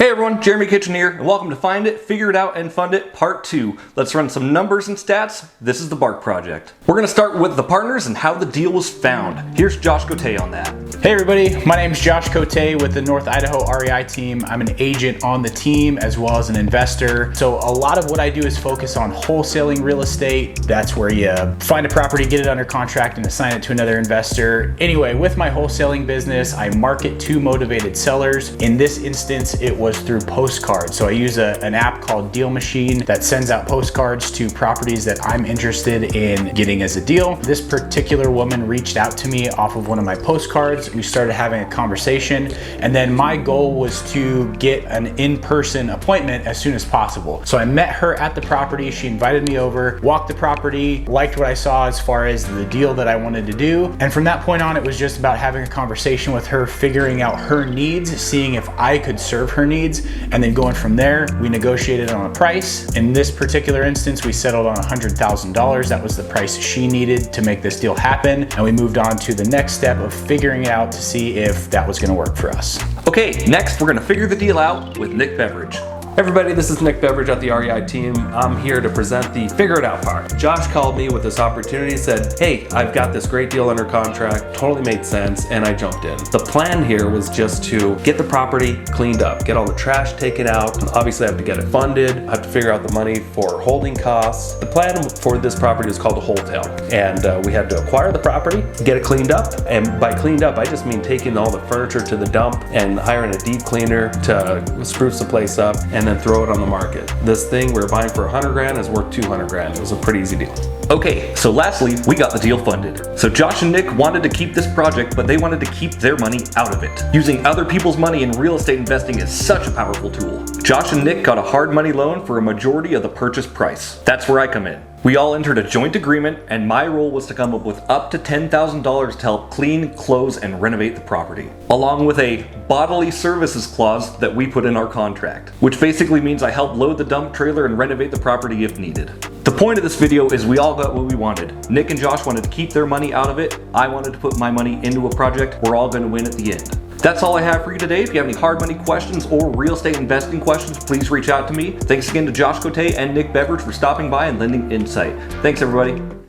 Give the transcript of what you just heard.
Hey everyone, Jeremy Kitchen here, and welcome to Find It, Figure It Out, and Fund It Part 2. Let's run some numbers and stats. This is the Bark Project. We're going to start with the partners and how the deal was found. Here's Josh Cote on that. Hey everybody, my name is Josh Cote with the North Idaho REI team. I'm an agent on the team as well as an investor. So a lot of what I do is focus on wholesaling real estate. That's where you find a property, get it under contract, and assign it to another investor. Anyway, with my wholesaling business, I market to motivated sellers. In this instance, it was through postcards. So I use an app called Deal Machine that sends out postcards to properties that I'm interested in getting as a deal. This particular woman reached out to me off of one of my postcards. We started having a conversation, and then my goal was to get an in-person appointment as soon as possible. So I met her at the property. She invited me over, walked the property, liked what I saw as far as the deal that I wanted to do. And from that point on, it was just about having a conversation with her, figuring out her needs, seeing if I could serve her needs, and then going from there, we negotiated on a price. In this particular instance, we settled on $100,000. That was the price she needed to make this deal happen. And we moved on to the next step of figuring it out to see if that was gonna work for us. Okay, next we're going to figure the deal out with Nick Beveridge. Hey everybody, this is Nick Beveridge at the REI team. I'm here to present the figure it out part. Josh called me with this opportunity, said, hey, I've got this great deal under contract, totally made sense, and I jumped in. The plan here was just to get the property cleaned up, get all the trash taken out. Obviously I have to get it funded, I have to figure out the money for holding costs. The plan for this property is called a wholesale, and we had to acquire the property, get it cleaned up, and by cleaned up, I just mean taking all the furniture to the dump and hiring a deep cleaner to spruce the place up, and then throw it on the market. This thing we're buying for 100 grand is worth 200 grand. It was a pretty easy deal. Okay, so lastly, we got the deal funded. So Josh and Nick wanted to keep this project, but they wanted to keep their money out of it. Using other people's money in real estate investing is such a powerful tool. Josh and Nick got a hard money loan for a majority of the purchase price. That's where I come in. We all entered a joint agreement, and my role was to come up with up to $10,000 to help clean, close, and renovate the property, along with a bodily services clause that we put in our contract, which basically means I help load the dump trailer and renovate the property if needed. The point of this video is we all got what we wanted. Nick and Josh wanted to keep their money out of it. I wanted to put my money into a project. We're all going to win at the end. That's all I have for you today. If you have any hard money questions or real estate investing questions, please reach out to me. Thanks again to Josh Cote and Nick Beveridge for stopping by and lending insight. Thanks everybody.